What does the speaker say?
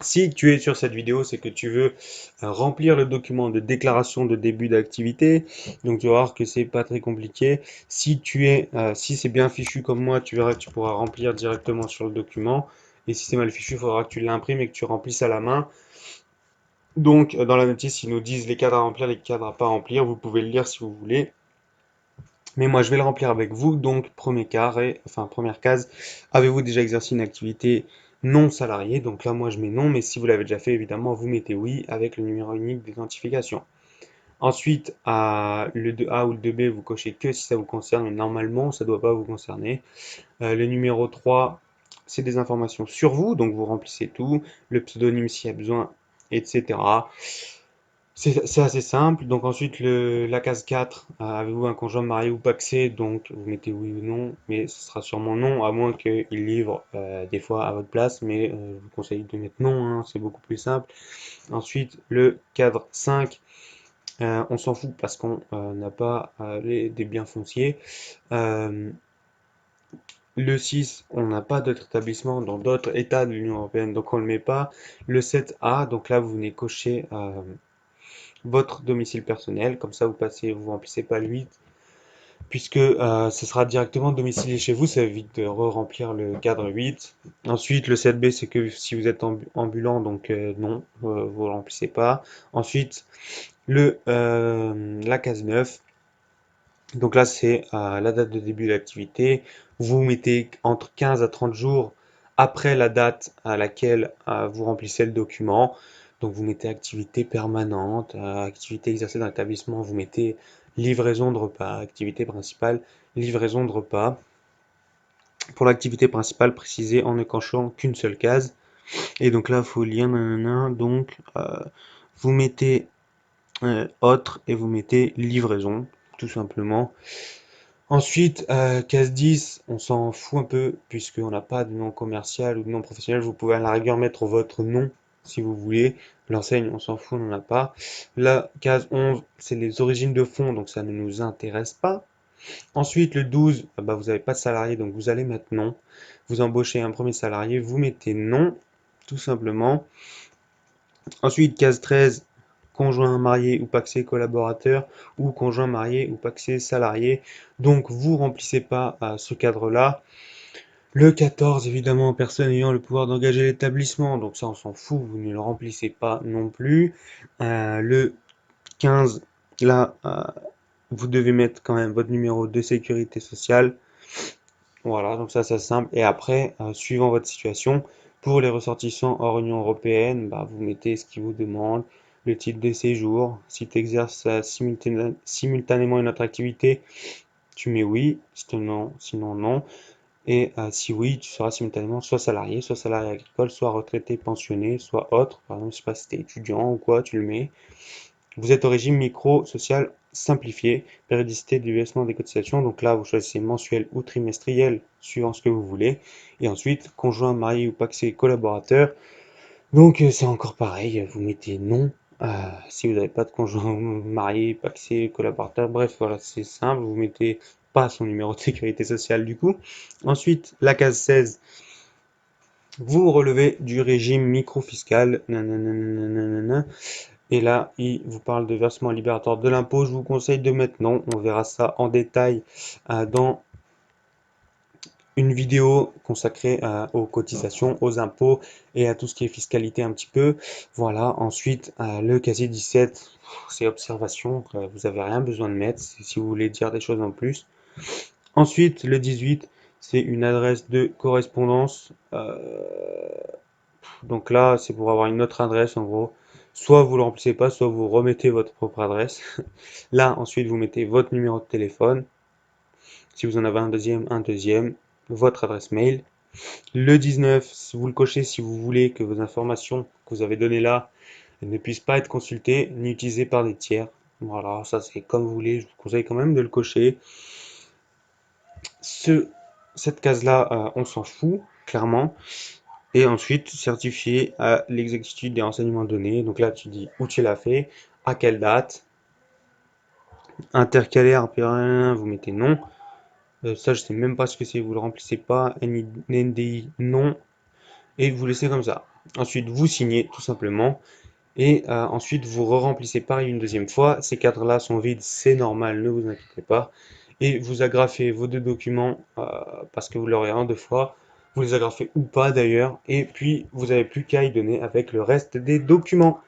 Si tu es sur cette vidéo, c'est que tu veux remplir le document de déclaration de début d'activité. Donc tu vas voir que c'est pas très compliqué. Si c'est bien fichu comme moi, tu verras que tu pourras remplir directement sur le document. Et si c'est mal fichu, il faudra que tu l'imprimes et que tu remplisses à la main. Donc dans la notice, ils nous disent les cadres à remplir, les cadres à pas remplir. Vous pouvez le lire si vous voulez. Mais moi, je vais le remplir avec vous. Donc, première case, avez-vous déjà exercé une activité non salariée? Donc là, moi, je mets non, mais si vous l'avez déjà fait, évidemment, vous mettez oui avec le numéro unique d'identification. Ensuite, le 2A ou le 2B, vous cochez que si ça vous concerne, mais normalement, ça ne doit pas vous concerner. Le numéro 3, c'est des informations sur vous, donc vous remplissez tout, le pseudonyme s'il y a besoin, etc. C'est assez simple. Donc ensuite, la case 4, avez-vous un conjoint marié ou pacsé? Donc vous mettez oui ou non, mais ce sera sûrement non, à moins qu'il livre des fois à votre place, mais je vous conseille de mettre non, hein, c'est beaucoup plus simple. Ensuite, le cadre 5, on s'en fout parce qu'on n'a pas des biens fonciers. Euh, le 6, on n'a pas d'autres établissements dans d'autres États de l'Union européenne, donc on ne le met pas. Le 7A, donc là vous venez cocher votre domicile personnel, comme ça vous remplissez pas le 8, puisque ce sera directement domicilié chez vous, ça évite de re-remplir le cadre 8. Ensuite, le 7B, c'est que si vous êtes ambulant, donc non, vous ne remplissez pas. Ensuite, la case 9, donc là c'est la date de début de l'activité. Vous mettez entre 15 à 30 jours après la date à laquelle vous remplissez le document. Donc vous mettez activité permanente, activité exercée dans l'établissement, vous mettez livraison de repas, activité principale, livraison de repas. Pour l'activité principale, précisez en ne cochant qu'une seule case. Et donc là, il faut lire, nanana, donc vous mettez autre et vous mettez livraison, tout simplement. Ensuite, case 10, on s'en fout un peu puisqu'on n'a pas de nom commercial ou de nom professionnel. Vous pouvez à la rigueur mettre votre nom si vous voulez. L'enseigne, on s'en fout, on n'en a pas. La case 11, c'est les origines de fonds, donc ça ne nous intéresse pas. Ensuite, le 12, bah, vous n'avez pas de salarié, donc vous allez mettre non. Vous embauchez un premier salarié, vous mettez non, tout simplement. Ensuite, case 13, conjoint marié ou pacsé collaborateur ou conjoint marié ou pacsé salarié. Donc, vous remplissez pas ce cadre-là. Le 14, évidemment, personne ayant le pouvoir d'engager l'établissement. Donc ça, on s'en fout, vous ne le remplissez pas non plus. Le 15, là, vous devez mettre quand même votre numéro de sécurité sociale. Voilà, donc ça c'est simple. Et après, suivant votre situation, pour les ressortissants hors Union européenne, bah, vous mettez ce qu'ils vous demandent, le titre de séjour. Si tu exerces simultanément une autre activité, tu mets oui, sinon non. Et si oui, tu seras simultanément soit salarié agricole, soit retraité pensionné, soit autre. Par exemple, je sais pas si tu es étudiant ou quoi, tu le mets. Vous êtes au régime micro-social simplifié, périodicité du versement des cotisations. Donc là, vous choisissez mensuel ou trimestriel, suivant ce que vous voulez. Et ensuite, conjoint, marié ou pacsé collaborateur. Donc c'est encore pareil, vous mettez non. Si vous n'avez pas de conjoint marié, pacsé, collaborateur, bref, voilà, c'est simple. Vous mettez pas son numéro de sécurité sociale du coup. Ensuite, la case 16, vous relevez du régime micro-fiscal. Nanana. Et là, il vous parle de versement libératoire de l'impôt. Je vous conseille de mettre non. On verra ça en détail dans une vidéo consacrée aux cotisations, aux impôts et à tout ce qui est fiscalité un petit peu. Voilà. Ensuite, le casier 17, c'est observation. Vous avez rien besoin de mettre si vous voulez dire des choses en plus. Ensuite, le 18, c'est une adresse de correspondance. Donc là, c'est pour avoir une autre adresse en gros. Soit vous le remplissez pas, soit vous remettez votre propre adresse. Là, ensuite, vous mettez votre numéro de téléphone. Si vous en avez un deuxième, votre adresse mail. Le 19, si vous le cochez si vous voulez que vos informations que vous avez données là ne puissent pas être consultées ni utilisées par des tiers. Voilà, ça c'est comme vous voulez. Je vous conseille quand même de le cocher. Ce, cette case-là, on s'en fout, clairement. Et ensuite, certifier à l'exactitude des renseignements donnés. Donc là, tu dis où tu l'as fait, à quelle date. Intercalaire, vous mettez non. Ça, je sais même pas ce que c'est, vous le remplissez pas. NDI, non. Et vous laissez comme ça. Ensuite, vous signez tout simplement. Et ensuite, vous re-remplissez pareil une deuxième fois. Ces cadres-là sont vides, c'est normal, ne vous inquiétez pas. Et vous agrafez vos deux documents parce que vous l'aurez en deux fois. Vous les agrafez ou pas d'ailleurs. Et puis, vous n'avez plus qu'à y donner avec le reste des documents.